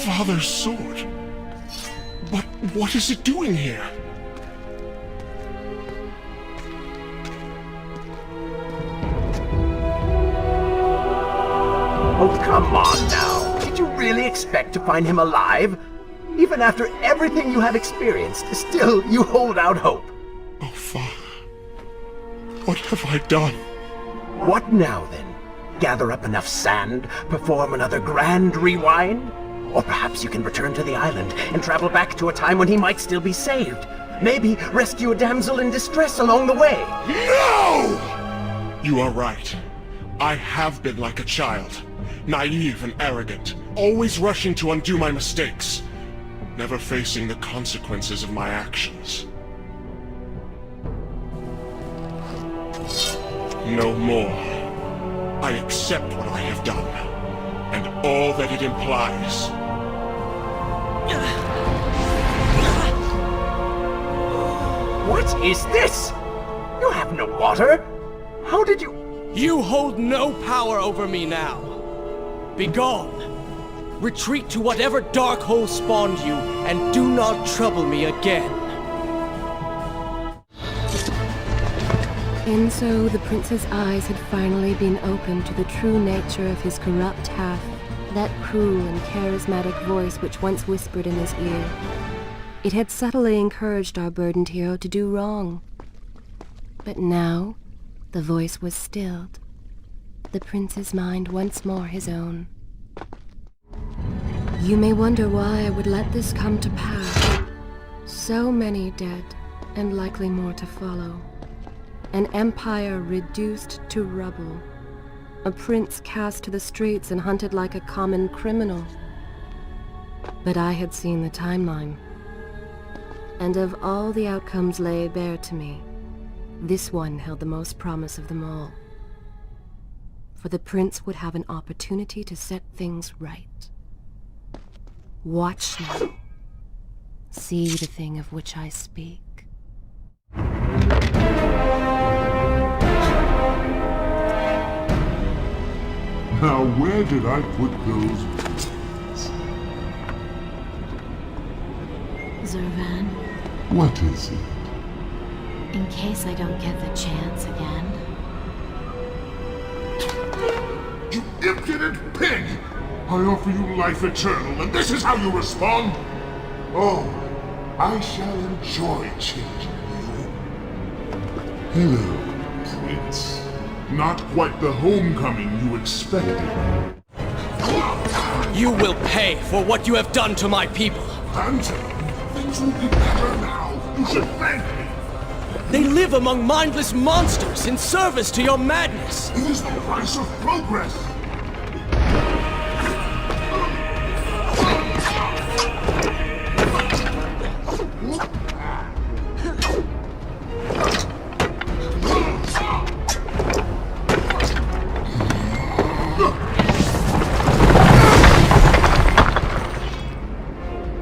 G: Father's sword? But what is it doing here?
F: Oh, come on now. Did you really expect to find him alive? Even after everything you have experienced, still you hold out hope.
G: Oh, Father. What have I done?
F: What now, then? Gather up enough sand, perform another grand rewind? Or perhaps you can return to the island and travel back to a time when he might still be saved. Maybe rescue a damsel in distress along the way.
G: No! You are right. I have been like a child. Naive and arrogant. Always rushing to undo my mistakes. Never facing the consequences of my actions. No more. I accept what I have done. And all that it implies.
F: What is this? You have no water? How did you...
J: You hold no power over me now. Begone. Retreat to whatever dark hole spawned you, and do not trouble me again.
B: And so the prince's eyes had finally been opened to the true nature of his corrupt half, that cruel and charismatic voice which once whispered in his ear. It had subtly encouraged our burdened hero to do wrong. But now, the voice was stilled, the prince's mind once more his own. You may wonder why I would let this come to pass. So many dead, and likely more to follow. An empire reduced to rubble. A prince cast to the streets and hunted like a common criminal. But I had seen the timeline. And of all the outcomes laid bare to me, this one held the most promise of them all. For the prince would have an opportunity to set things right. Watch now. See the thing of which I speak.
H: Now, where did I put those beans?
K: Zurvan,
H: What is it?
K: in case I don't get the chance again.
H: You impudent pig! I offer you life eternal, and this is how you respond? Oh, I shall enjoy changing you. Hello, Prince. Not quite the homecoming you expected.
J: You will pay for what you have done to my people.
H: Phantom, things will be better now. You should thank me.
J: They live among mindless monsters in service to your madness.
H: It is the price of progress.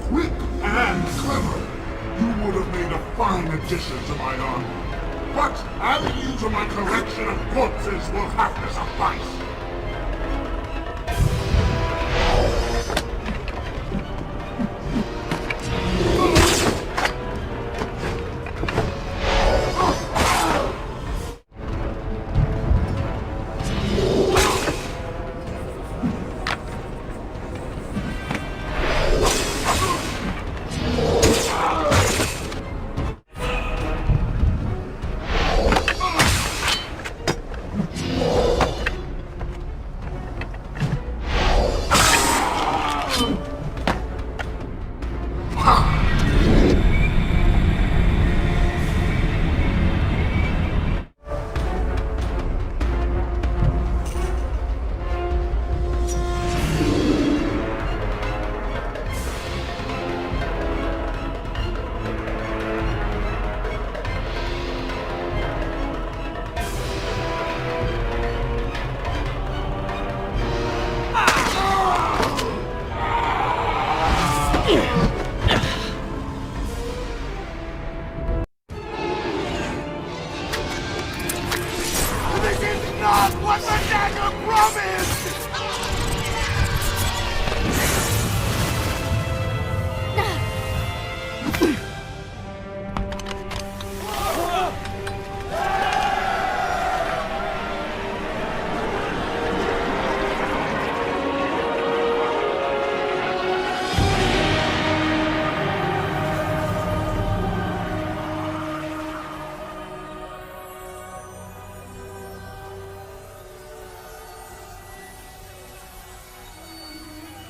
H: Quick and clever. You would have made a fine addition to my army. But adding you to my collection of corpses will have to suffice.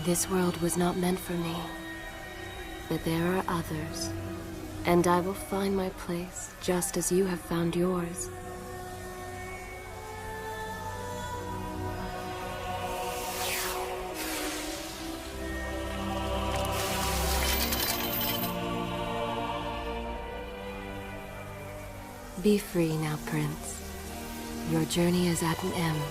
B: This world was not meant for me, but there are others, and I will find my place just as you have found yours. Be free now, Prince. Your journey is at an end.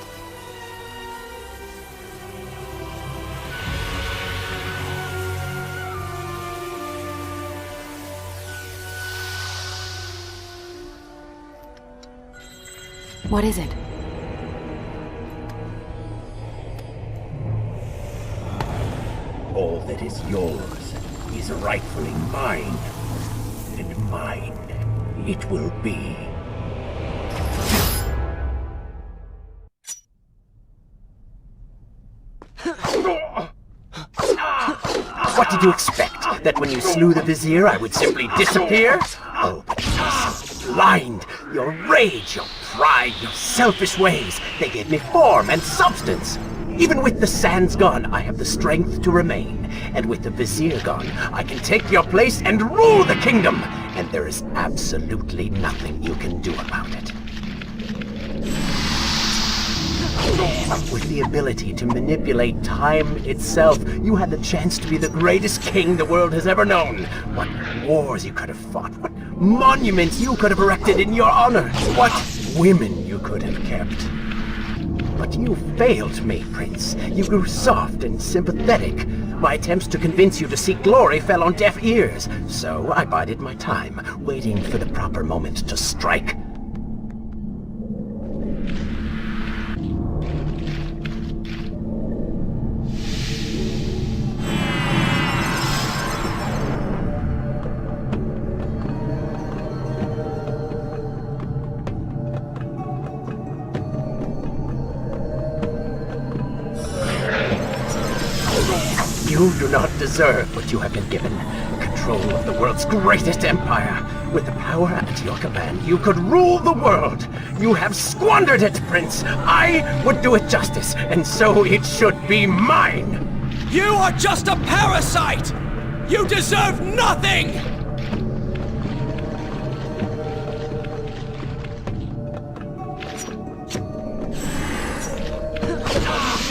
B: What is it?
F: All that is yours is rightfully mine, and mine it will be. What did you expect? That when you slew the Vizier, I would simply disappear? Oh, but you blind! Your rage, your pride, your selfish ways, they gave me form and substance. Even with the Sands gone, I have the strength to remain. And with the Vizier gone, I can take your place and rule the kingdom. And there is absolutely nothing you can do about it. With the ability to manipulate time itself, you had the chance to be the greatest king the world has ever known. What wars you could have fought, what monuments you could have erected in your honor, what women you could have kept. But you failed me, Prince. You grew soft and sympathetic. My attempts to convince you to seek glory fell on deaf ears, so I bided my time, waiting for the proper moment to strike. You do not deserve what you have been given. Control of the world's greatest empire. With the power at your command, you could rule the world. You have squandered it, Prince. I would do it justice, and so it should be mine.
J: You are just a parasite! You deserve nothing!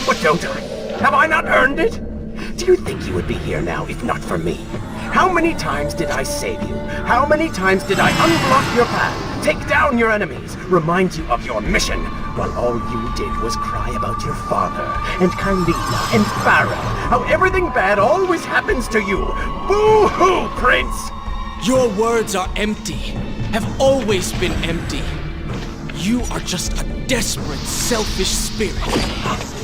F: What don't I? Have I not earned it? Do you think you would be here now if not for me? How many times did I save you? How many times did I unblock your path, take down your enemies, remind you of your mission, while all you did was cry about your father, and Kaileena, and Farah, how everything bad always happens to you? Boo-hoo, Prince!
J: Your words are empty, have always been empty. You are just a desperate, selfish spirit.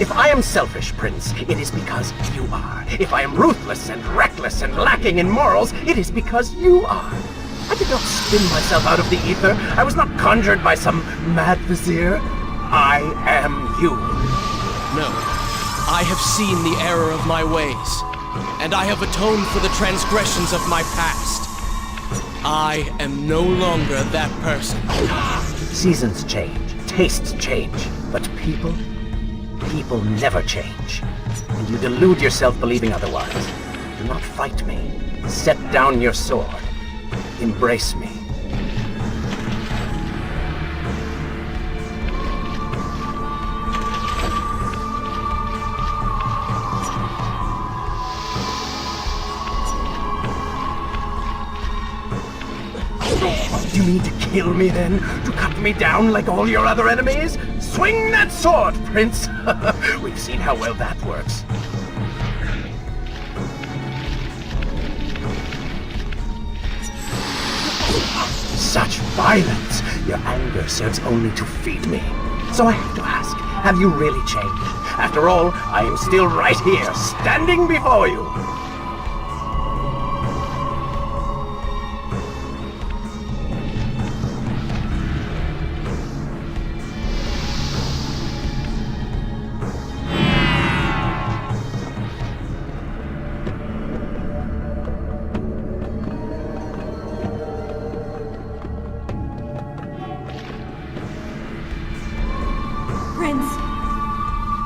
F: If I am selfish, Prince, it is because you are. If I am ruthless and reckless and lacking in morals, it is because you are. I did not spin myself out of the ether. I was not conjured by some mad vizier. I am you.
J: No. I have seen the error of my ways, and I have atoned for the transgressions of my past. I am no longer that person.
F: Seasons change, tastes change, but people never change. And you delude yourself believing otherwise. Do not fight me. Set down your sword. Embrace me. You mean to kill me then? To cut me down like all your other enemies? Swing that sword, Prince! We've seen how well that works. Such violence! Your anger serves only to feed me. So I have to ask, have you really changed? After all, I am still right here, standing before you.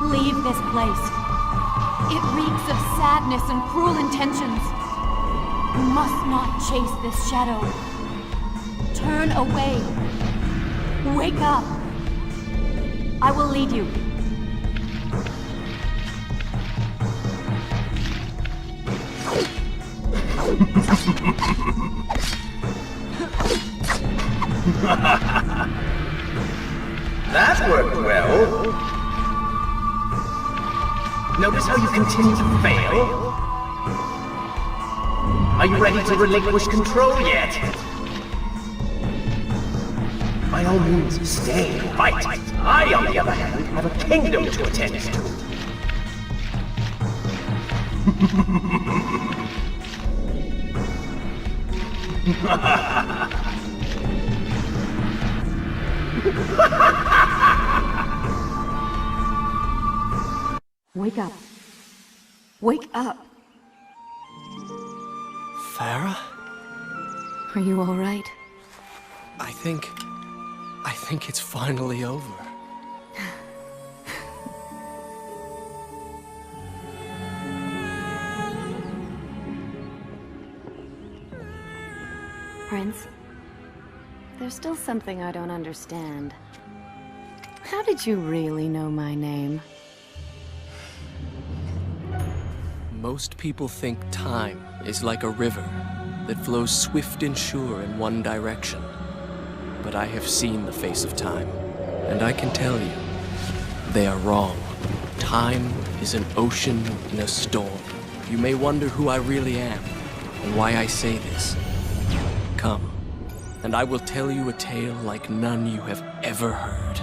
E: Leave this place. It reeks of sadness and cruel intentions. You must not chase this shadow. Turn away. Wake up. I will lead you.
F: That worked well. Notice how you continue to fail? Are you ready to relinquish control yet? By all means, stay and fight. I, on the other hand, have a kingdom to attend to.
E: Wake up. Wake up.
C: Farah?
B: Are you all right?
C: I think it's finally over.
B: Prince, there's still something I don't understand.
M: How did you really know my name?
C: Most people think time is like a river that flows swift and sure in one direction. But I have seen the face of time, and I can tell you, they are wrong. Time is an ocean in a storm. You may wonder who I really am, and why I say this. Come, and I will tell you a tale like none you have ever heard.